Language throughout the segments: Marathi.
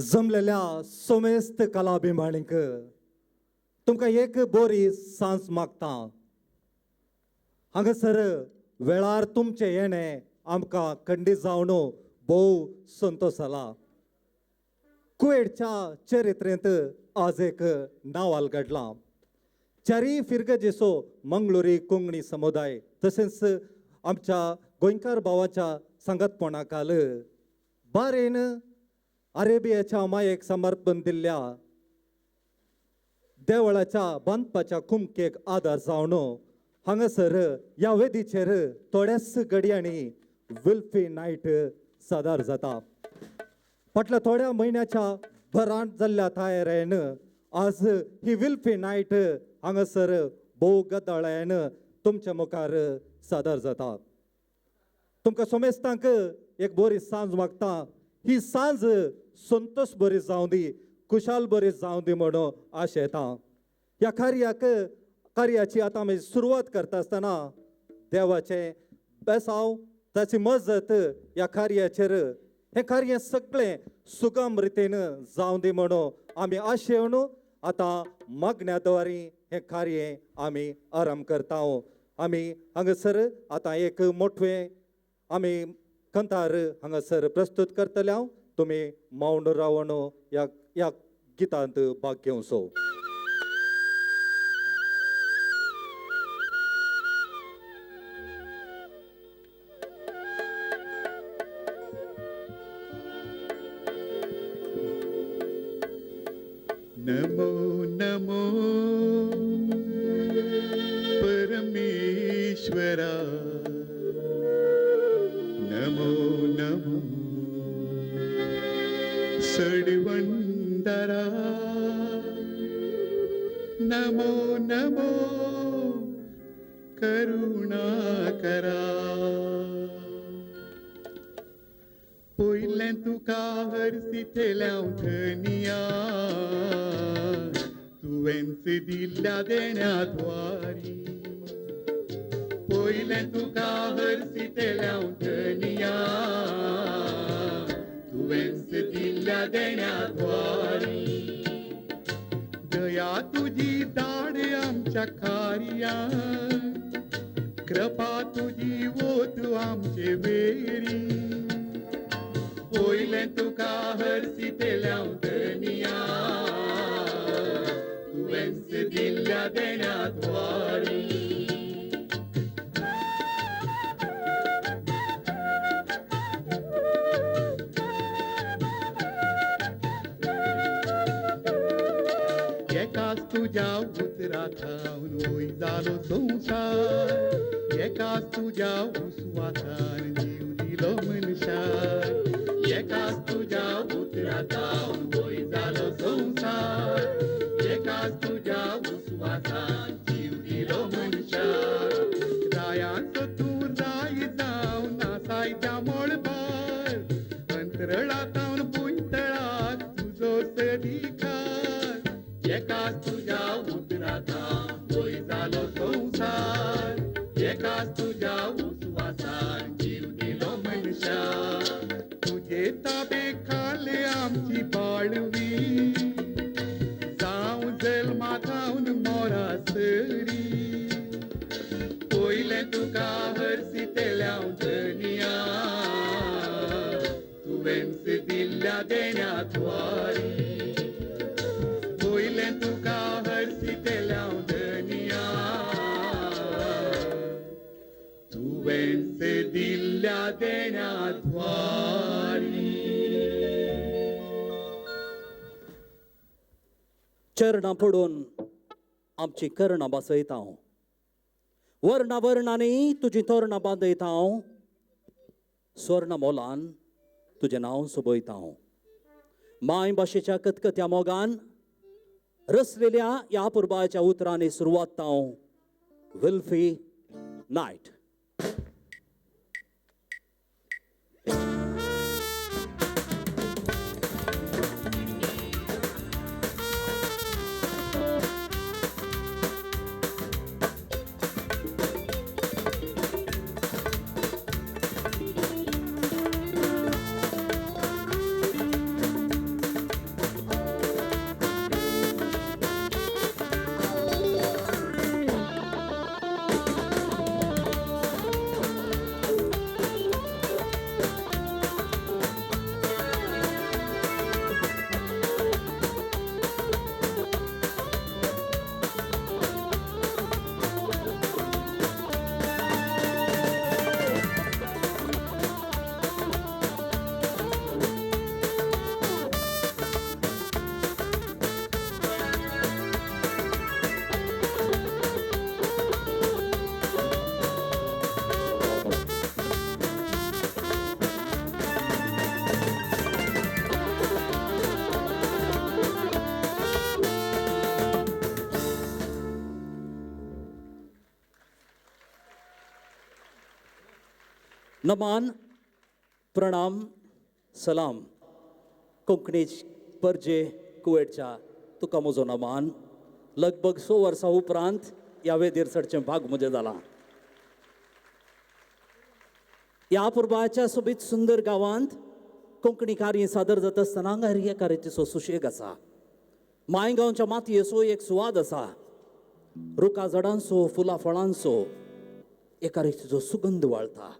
जमलेल्या सोमेस्त कलाभिमानीक तुमकां एक बोरी सांज मागता. हांगासर वेळार तुमचे येणे आमकां खंडीत जावन भोव संतोश जाला. कुवेटच्या चरित्रेंत आज एक नांवाल घडलां. चारी फिरगजेचो मंगळुरी कोंकणी समुदाय तशेंच आमच्या गोंयकार भावाच्या सांगतपणाखाल बारेन अरेबियाच्या मायेक समर्पण दिल्ल्या देवळाच्या बांदपाच्या कुमकेक आदार जावन हांगासर ह्या वेदीचेर थोड्याच घडयांनी विल्फी नायट सादर जाता. फाटल्या थोड्या म्हयन्याच्या भरांत जाल्ल्या तयारेन आज ही विल्फी नायट हांगासर भोव गदाळ्यान तुमच्या मुखार सादर जाता. तुमकां सोमेस्तांक एक बरी सांज मागता. ही सांज संतोश बरी जावं दी, खुशाल बरी जावं दी म्हणून आशेता. ह्या कार्याची आतां आमी सुरवात करता आसतना देवाचें बेसांव ताची मजत ह्या कार्याचेर हें कार्य सगळें सुगम रितीन जावं दी म्हणून आमी आशेवन आतां मागण्याद्वारी हें कार्य आमी आरंभ करता. आमी हांगासर आतां एक मोठवें आमी कंथार हांगासर प्रस्तुत करतले. तुमी मौन रावन ह्या गितांत भाग घेवचो. नमो नमो परमेश्वरा, नमो नमो सडवंदरा, नमो नमो करुणाकरा. पयलें तुका हरसिथेल्या धनिया, तुवेंच दिल्ल्या देण्याद्वारी. पयलें तुका हरसिथेल्या धनिया, तुवेंच दिल्ल्या देण्याद्वारी. दया तुजी दाड आमच्या कार्याक, कृपा तुजी ओत आमचे वेरी. पयलें तुका हरसिथेल्या धनिया, तुवेंच दिल्ल्या देण्याद्वारी. एकाच तुझ्या उतरांतल्यान वय जालो संवसार, एकाच तुझ्या उस्वासान जीव दिलो मनशाक. एकाच तुझ्या उतरांतल्यान वय जालो संवसार, एकाच तुझ्या उस्वासान जीव दिलो मनशाक. रायांचो तूं राय जावन नासायच्या मोळबार, अंतरळांतावन पुंतळाक तुजो सदिकार. एकाच तुझ्या उतरांतल्यान वय जालो संवसार, एकाच तुझ्या उस्वासान जीव दिलो मनशाक. तुजे ताबे खाले आमची बाळवी, जावं जल्मांतावन मोरासरी. पयलें तुका हरसिथेल्या धनिया, तुवेंच दिल्ल्या देण्याद्वारी. पयलें तुका हरसिथेल्या धनिया, तुवेंच दिल्ल्या देण्याद्वारी. चरणां पडून आमची कर्णां बसयता. वर्णा वर्णांनी तुजी तोरणां बांदयता. स्वर्ण मोलान तुजें नांव सोबयता. माय भाशेच्या कतकत्या मोगान रचलेल्या ह्या पुरबाच्या उतरांनी सुरवात विल्फी नायट. नमान, प्रणाम, सलाम. कोंकणी परजे कुवेटच्या तुका म्हजो नमान. लगभग 100 वर्सां उपरांत ह्या वेदीर चडचें भाग म्हजें जालां. ह्या अपुर्बाच्या सोबीत सुंदर गांवांत कोंकणी कार्य सादर जाता आसतना हांगा एका रितीचो सुशेग आसा. मायगांवच्या मातयेचो एक सुवाद आसा. रुखा झाडांचो, फुलां फळांचो एका रितीचो सुगंध वाळटा.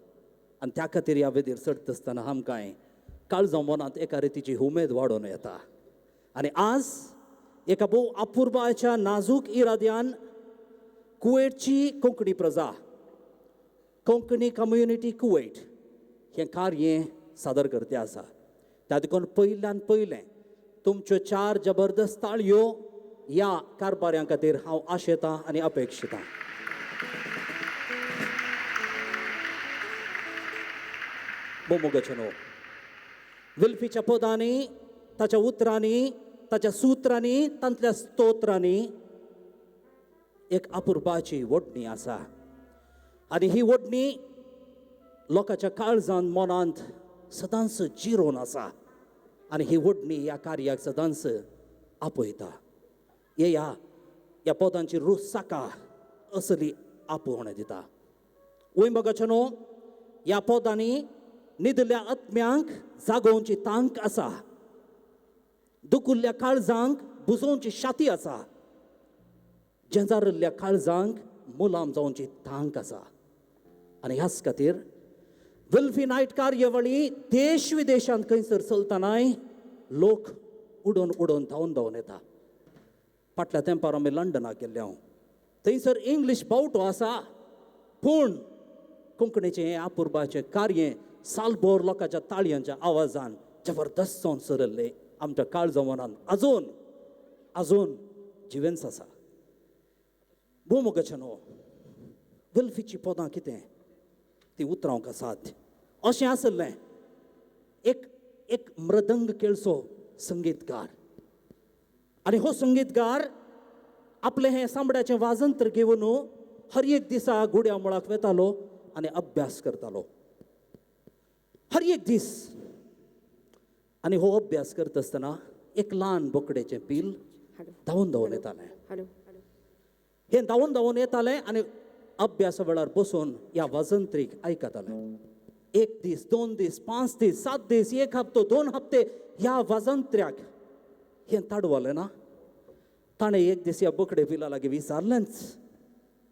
आनी त्या खातीर ह्या वेदीर चडटा आसतना आमकां काळजां मनांत एका रितीची उमेद वाडोवन येता. आनी आज एका भोव अपुर्बाच्या नाजूक इराद्यान कुवेटची कोंकणी प्रजा, कोंकणी कम्युनिटी कुवेट हें कार्य सादर करते आसा. त्या देखून पयल्यान पयलें तुमच्यो 4 जबरदस्त ताळयो ह्या कारभाऱ्यां खातीर हांव आशेतां आनी अपेक्षितां. मोगोचनो विल्फीच्या पदांनी, ताच्या उतरांनी, ताच्या सुत्रांनी, तांतल्या स्तोत्रांनी एक अपुर्बाची वडणी आसा. आनी ही वडणी लोकांच्या काळजांत मनांत सदांच जिरोवन आसा. आनी ही वडणी ह्या कार्याक सदांच आपयता. ह्या पदांची रूच साका असली आपोवण दिता. वैमगाचनो ह्या पदांनी न्हिदल्या आत्म्यांक जागोवची तांक आसा. दुखुल्ल्या काळजांक बुजोवची शाती आसा. जेंजारल्ल्या काळजांक मुलाम जावची तांक आसा. आनी ह्याच खातीर विल्फी नायट कार्यवळी देश विदेशांत खंयसर चलतनाय लोक उडोवन उडोवन धांवन येता. फाटल्या तेंपार आमी लंडनाक गेल्ले हांव. थंयसर इंग्लीश बावटो आसा, पूण कोंकणीचें हें अपुर्बाचें कार्य सालभर लोकांच्या ताळयांच्या आवाजान जबरदस्त जावन सरल्लें आमच्या काळजां मनांत आजून जिवेंस आसा. भोवमोगाचनो विल्फीची पदां कितें ती उतरावंक आसात. अशें आसलें एक मृदंग खेळचो संगीतकार. आनी हो संगीतकार आपलें हें सांबड्याचें वाजंत्र घेवन हर एक दिसा गुड्या मुळाक वेतालो आनी अभ्यास करतालो. हर एक दीस. आनी हो अभ्यास करता आसतना एक ल्हान बोकडेचें पील धांवन येतालें. हें धांवन येतालें आनी अभ्यासा वेळार बसून ह्या वाजंत्रीक आयकतालें. 1 दीस, 2 दीस, 5 दीस, 7 दीस, 1 हप्तो, 2 हप्ते ह्या वाजंत्र्याक हें ताडवलें ना. ताणें एक दीस ह्या बोकडे पिला लागीं विचारलेंच,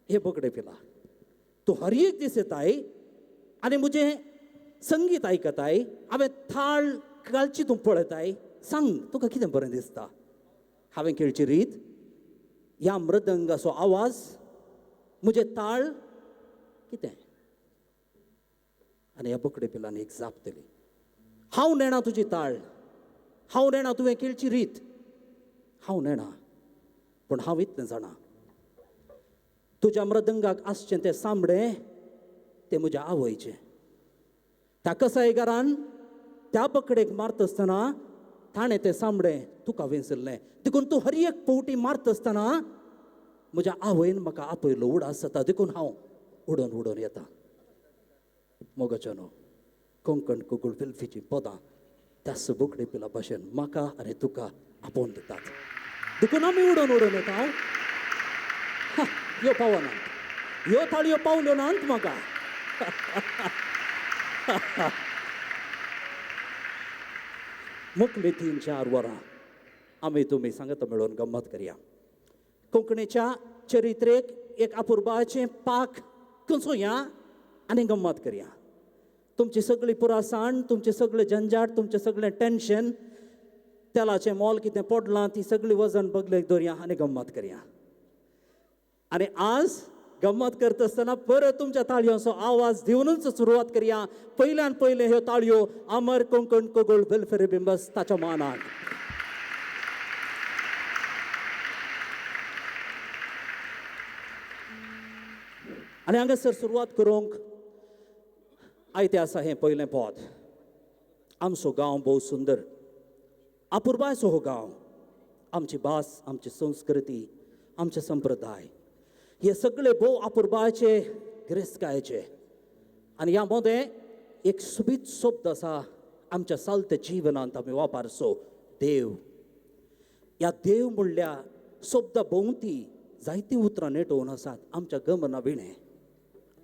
हे बोकडे पिला, तूं हर एक दीस येताय आनी म्हजें संगीत आयकताय, हांवें थाळ घालची तूं पळयताय, सांग तुका कितें बरें दिसता. हांवें खेळची रीत, ह्या मृदंगाचो आवाज, म्हजे ताळ कितें. आनी ह्या बोकडे पिलांनी एक जाप दिली, हांव नेणा तुजी ताळ, हांव नेणा तुवें खेळची रीत, हांव नेणा, पूण हांव इतलें जाणा, तुज्या मृदंगाक आसचें तें सांबडें तें म्हज्या आवयचें. त्या कसायगारान त्या बोकडेक मारता आसतना ताणें तें सांबडें तुका विंचरलें. देखून तूं हर एक फावटी मारता आसतना म्हज्या आवयन म्हाका आपयलो उडास जाता, देखून हांव उडोवन येता. मोगाचनो कोंकण कोंकण विल्फीची पदां त्याच बोकडे पिला भाशेन म्हाका आनी तुका आपोवन दितात. देखून आमी उडोवन येता. ह्यो पावना, ह्यो थाळयो पावल्यो नात म्हाका. मुखली 3-4 वरां आमी तुमी सांगता मेळून गंमत करया. कोंकणीच्या चरित्रेक एक अपुर्बाचें पाक कंसुया आनी गंमत करया. तुमची सगळी पुरासाण, तुमचें सगळें झंझाट, तुमचें सगळें टेन्शन, तेलाचें मोल कितें पडलां ती सगळी वजन बगलेक दवरया आनी गंमत करया. आनी आज गंमत करता आसतना परत तुमच्या ताळयांचो आवाज दिवनूच सुरवात करया. पयल्यान पयले ह्यो ताळयो अमर कोंकण कोगोळ वेलफेअर बिंबस ताच्या मानाक. आनी हांगासर सुरवात करूंक आयतें आसा हें पयलें पद. आमचो गांव भोव सुंदर, अपुर्बाचो हो गांव. आमची भास, आमची संस्कृती, आमचे संप्रदाय हे सगळे भोव अपुर्बाचे गिरेस्तकायेचे. आनी ह्या मदें एक सुबीत शब्द असा आमच्या चालत्या जिवनांत आमी वापरचो देव. ह्या देव म्हणल्या शब्दा भोंवती जायतीं उतरां नेटोवन आसात आमच्या गमना विणें.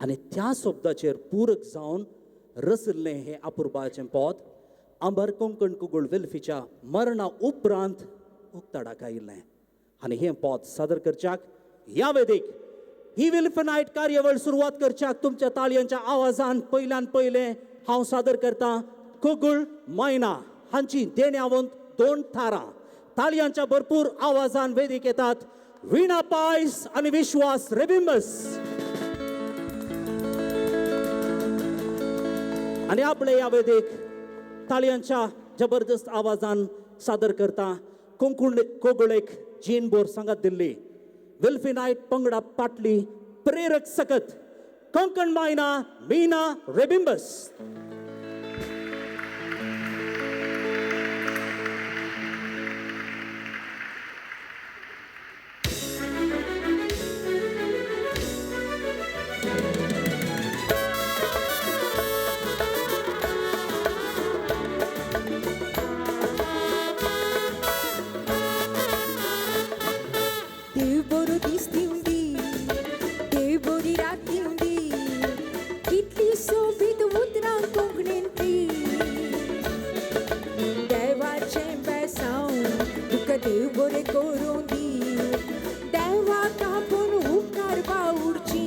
आनी त्या शब्दाचेर पूरक जावन रचल्लें हें आपुरबाचें पद अंबर कोंकण कुगुळ वेल्फीच्या मरणा उपरांत उक्ताडाक आयिल्लें. आनी हें पद सादर करच्याक ह्या वेदेक ही वेल्फ नायट कार्यावळ सुरवात करच्याक तुमच्या ताळयांच्या आवाजान पयल्यान पयलें हांव सादर करतां कुगुळ मैना हांची देण्यावंत 2 थारां. ताळयांच्या भरपूर आवाजान वेदीक येतात विणा पायस आनी विश्वास रेबिंबस. आनी आपले ह्या वेदेक ताळयांच्या जबरदस्त आवाजान सादर करता कोगुळेक जीन बोर सांगात दिल्ली वेल्फी नायट पंगडा पाटली प्रेरक सकत कोंकण मायना मीना रेबिंबस. देव बरो दीस दिवंदी, देव बरी रात दिवंदी, कितली सोबीत उतरां कोंकणींतली. देवाचें बेसांव तुका देव बरें करूं दी, देवाक आपूण उपकार बावुरची.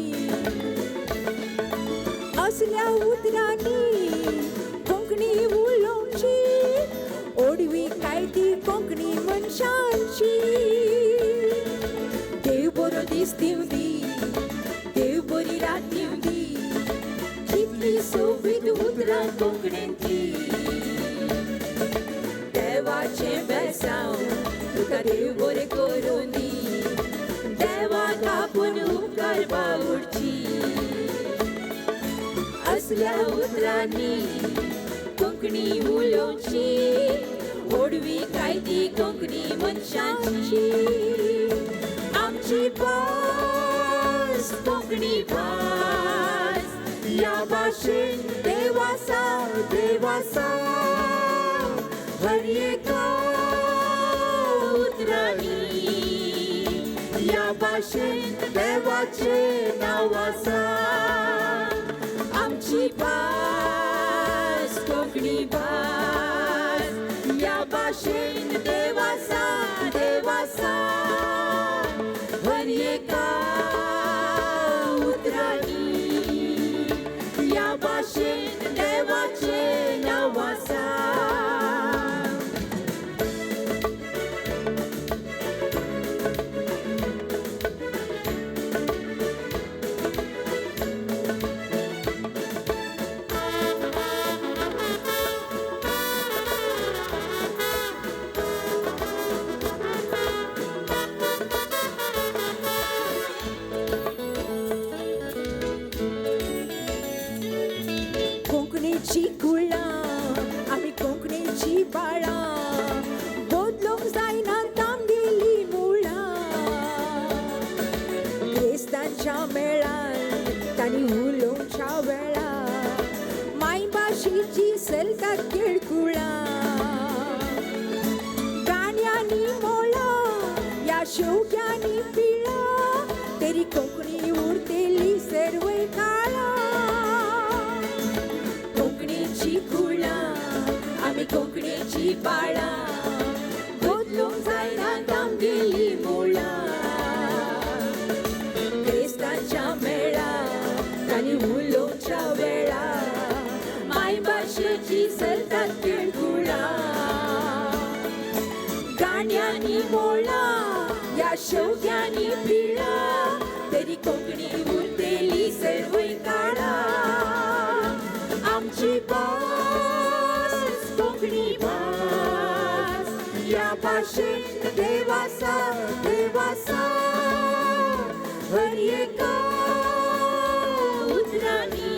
असल्या उतरांनी कोंकणी उलोवची, ओडवी काय ती कोंकणी मनशांची. देव बरो दीस दिवंदी, देव बरी रात दिवंदी, कितली सोबीत उतरां कोंकणींतली. देवाचें बेसांव तुका देव बरें करूं दी, देवाक आपूण उपकार बावुरची. असल्या उतरांनी कोंकणी उलोवची, ओडवी काय ती कोंकणी मनशांची. आमची भास कोंकणी भास, ह्या भाशेन देव आसा, देव आसा. हर एका उतरांनी ह्या भाशेन देवाचें नांव आसा. आमची भास कोंकणी भास, ह्या भाशेन देव आसा, देव आसा. हर एका उतरांनी ह्या भाशेन देवाचें नांव आसा. कोंकणीची कुळां आमी कोंकणीची बाळां, बदलूंक जायना तांगेली मुळां. क्रिस्तांच्या मेळान तांणी उलोवच्या वेळार मायभाशेची सलतात केळकुळां. गाण्यांनी मोळां ह्या शेवग्यांनी पिळां, तरी कोंकणी उरतेली सर्वय काळां. कोंकणीची कुळां आमी कोंकणीची बाळां, बदलूंक जायना तांगेली मुळां. क्रिस्तांच्या मेळान तांणी उलोवच्या वेळार मायभाशेची सलतात केळकुळां. गाण्यांनी मोळां ह्या शेवग्यांनी पिळां, तरी कोंकणी उरतेली सर्वय काळां. आमची भास कोंकणी भास, ह्या भाशेन देव आसा, देव आसा. हर एका उतरांनी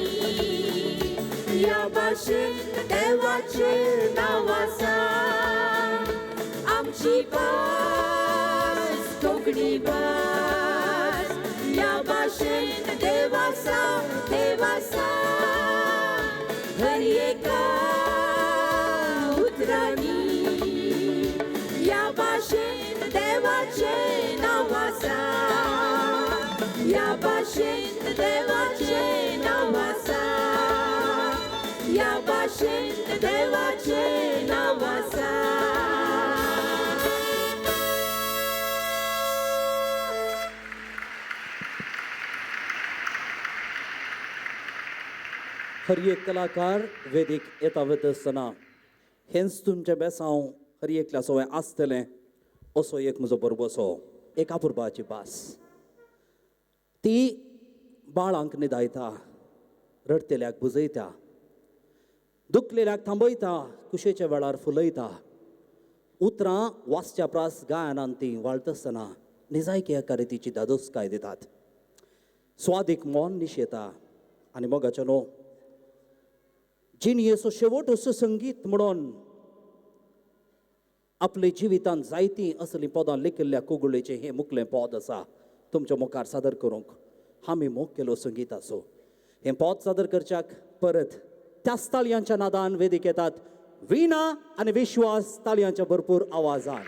ह्या भाशेन देवाचें नांव आसा. आमची भास कोंकणी भास, ह्या भाशेन देव आसा, देव आसा. हर भाषेत देवाचे नाव आसा या भाषेत देवाचे नाव आसा या भाषेत देवाचे नाव आसा हर एक कलाकार वेदीक येता वता आसतना हेंच तुमचें बेसांव हर एकल्या सवय आसतलें असो एक म्हजो बरोबसो एका पुरबाची भास ती बाळांक न्हिदायता रडतेल्याक बुजयता दुखलेल्याक थांबयता कुशेच्या वेळार फुलयता उतरां वासच्या प्रास गायनान ती वाळटा आसतना निजायकी एका रितीची दादोसकाय दितात स्वादीक मोन निश येता आनी मोगाचें न्हू जिणयेचो शेवट असो संगीत म्हणून आपले जिवितान जायतीं असलीं पदां लेखिल्ल्या कुगुळेचें हें मुखलें पद आसा तुमच्या मुखार सादर करूंक हांवें मोग केलो संगीत आसो हें पद सादर करच्याक परत त्याच ताळयांच्या नादान वेदीक येतात विणा आनी विश्वास ताळयांच्या भरपूर आवाजान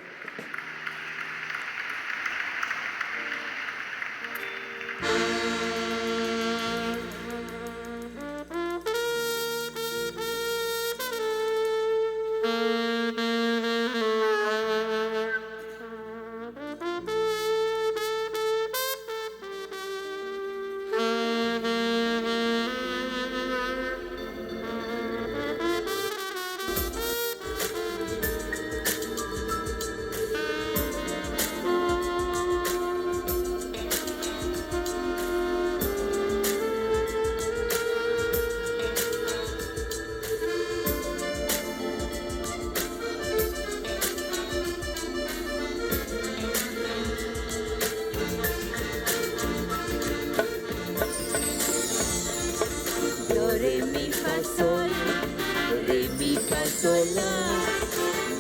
re mi fa sol la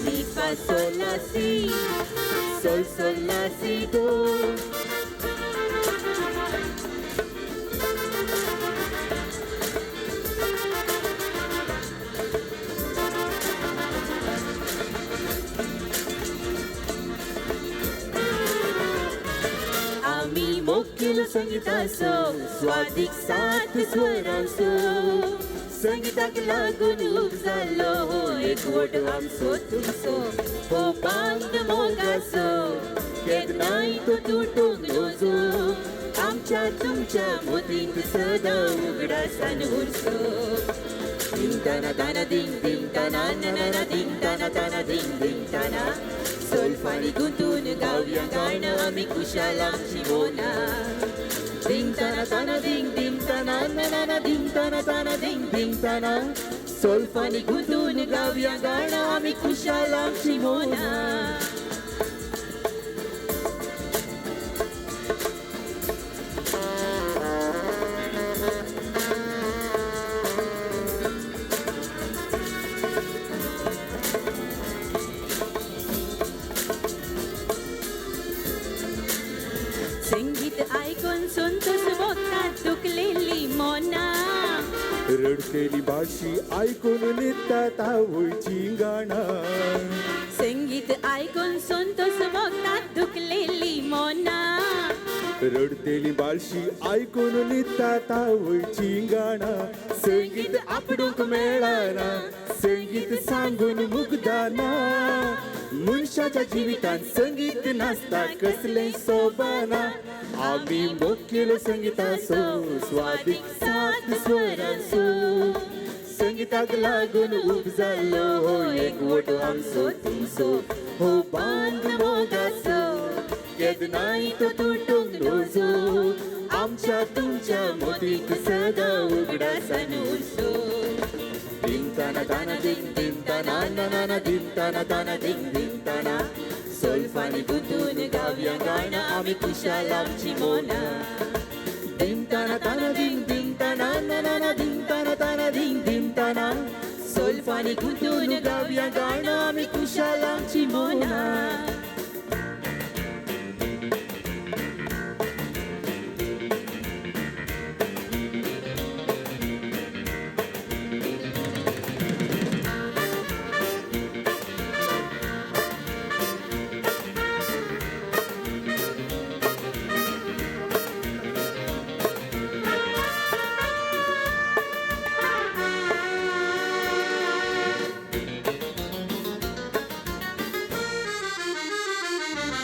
mi fa sol la si sol la si do आम्ही मोकेल संगीताचो स्वादिक सात स्वरांचो संगीताक लागून उब जाल्लो हो एकवट आमचो तुमचो हो बांद मोगाचो केन्नाय तो तुटूंक नजो आमच्या तुमच्या मोदींक सदां उगडासान उरसो दिंग ताना ताना दिंग दिंग ताना नाना दिंग ताना ताना दिंग दिंग ताना सोलफानी गुंतून गावया गाणं आमी कुशाल आमची मोना दिंग ताना ताना दिंग दिंग ताना नाना दिंग ताना ताना दिंग दिंग ताना सोलफानी गुंतून गावया गाणं आमी कुशाल आमची मोना संगीत ऐकून संतोष भोगतात दुखलेली मोना रडतेली भाशी ऐकून निघतात आवयची गाणं संगीत ऐकून संतोष भोगतात दुखलेली मोना रडतेली बाळशी ऐकून निघतात आवयची गाणं संगीत आपणूक मेळना संगीत सांगून मुग्धाना मनशाच्या जिवितान संगीत नासता कसले सोबाना आम्ही मोकेलो संगीताचो स्वादिक सात स्वरांचो संगीताक लागून उब जाल्लो हो एकवट आमचो तुमचो हो बांद मोगाचो केन्नाय तो तुटूंक नजो आमच्या तुमच्या मोदीक सदां उगडासान उरसो दिंग ताना ताना दिंग दिंग ताना नाना दिंग ताना ताना दिंग दिंग ताना सोलफानी गुंतून गावया गाणं आमी कुशाल आमची मोना दिंग ताना ताना दिंग दिंग ताना नाना दिंग ताना ताना दिंग दिंग ताना सोलफानी गुंतून गावया गाणं आमी कुशाल आमची मोना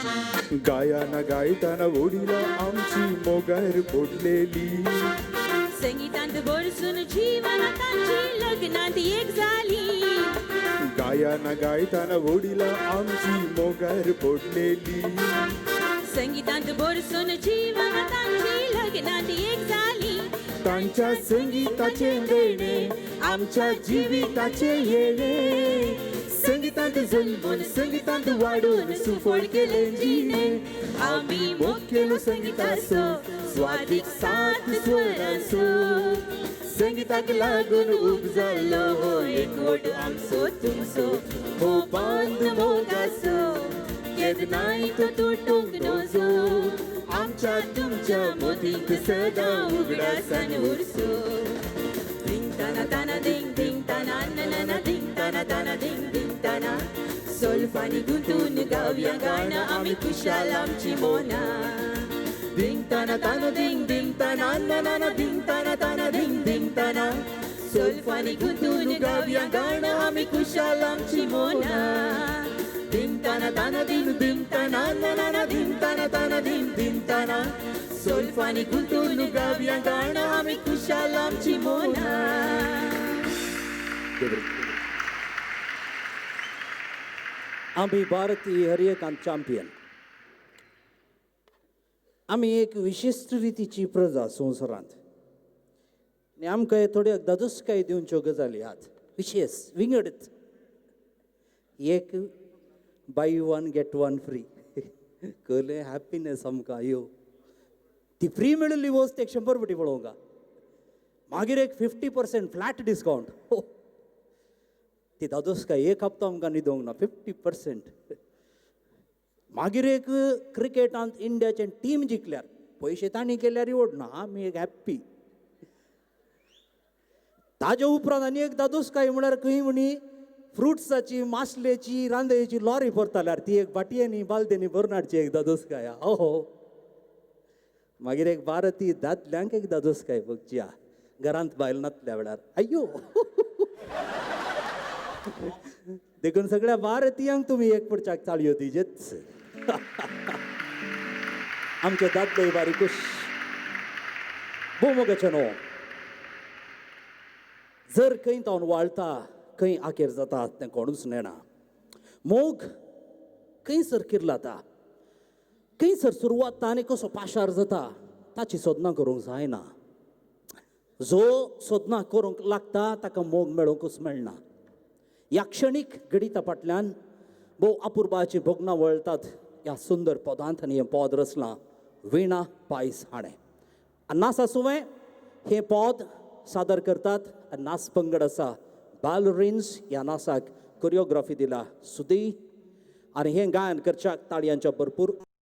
गायाना गायताना ओढीला आमची मोगार पोटलेली संगीतांत बरसून जीवनात तांची लग्नात एक झाली गायाना गायताना ओढीला आमची मोगार पोटलेली संगीतांत बरसून जीवनात तांची लग्नात एक झाली तांच्या संगीताचे देणे आमच्या जीविताचे येणे संगीतांत जन्मून संगीतांत वाढून सुफळ केले जिणे आम्ही मोग केलो संगीताचो स्वादिक सात स्वरांचो संगीताक लागून उब जाल्लो हो एकवट आमचो तुमचो हो बांद मोगाचो केदनाय तो तुटूंक नजो आमच्या तुमच्या मोदीक सदा उगडासान उरसो दिंग ताना ताना दिंग दिंग ताना नना दिंग ताना ताना दिंग दिंग ताना सोलफानी गुंतून गावया गाणं आम्ही खुशाल आमची मोना दिंग ताना ताना दिंग दिंग ताना नना दिंग ताना ताना दिंग दिंग ताना सोलफानी गुंतून गावया गाणं आम्ही खुशाल आमची मोना दिंग ताना ताना दिंग दिंग ताना नना दिंग ताना ताना दिंग दिंग ताना सोलफानी गुंतून गावया गाणं आम्ही खुशाल आमची मोना आम्ही भारतीय हरियकांत चॅम्पियन आम्ही एक विशिश्ट रितीची प्रजा संवसारांत आनी आमकां हे थोड्यो दादोसकाय दिवच्यो गजाली आहात विशेष विंगडत एक by one get one free कळ्ळें हॅपीनेस आमकां यो ती फ्री मेळिल्ली वस्त एक 100 फावटी पळोवंका मागीर एक 50% फ्लॅट डिस्कावंट हो ती दादोसकाय एक हप्तो आमकां न्हिदोंक ना 50% मागीर एक क्रिकेटांत इंडियाचे टीम जिखल्यार पयशे तांणी केल्यार रिवॉर्ड ना आमी एक हॅप्पी ताजे उपरांत आनी एक दादोसकाय म्हळ्यार खंय म्हणी फ्रुट्साची मासलेची रांदयेची लॉरी भरताल्यार ती एक बाटयेनी बालदेनी भरून हाडची एक दादोसकाय हो मागीर एक भारतीय दादल्यांक एक दादोसकाय बघची घरांत बायल नातल्या वेळार अय्यो देखून सगळ्या भारतीयांक तुमी एक पडच्याक चाळयो दिजेच आमचे दादले बारीकुश भोवमोगाचे न्हू जर खंय तावन वाळटा खंय आखेर जाता तें कोणूच नेना मोग खंयसर किर्लाता खंयसर सुरवात ता आनी कसो पाशार जाता ताची सोदना करूंक जायना जो सोदना करूंक लागता ताका मोग मेळोंकूच मेळना ह्या क्षणीक गणिता फाटल्यान भोव अपुर्बाची भोगनां वळटात ह्या सुंदर पदांत आनी हें पद रचलां विणा पायस हाणें नास आसुवें हें पद सादर करतात नाच पंगड आसा बालरिन्स ह्या नाचाक कोरियोग्राफी दिला सुदी आनी हें गायन करच्याक ताळयांच्या भरपूर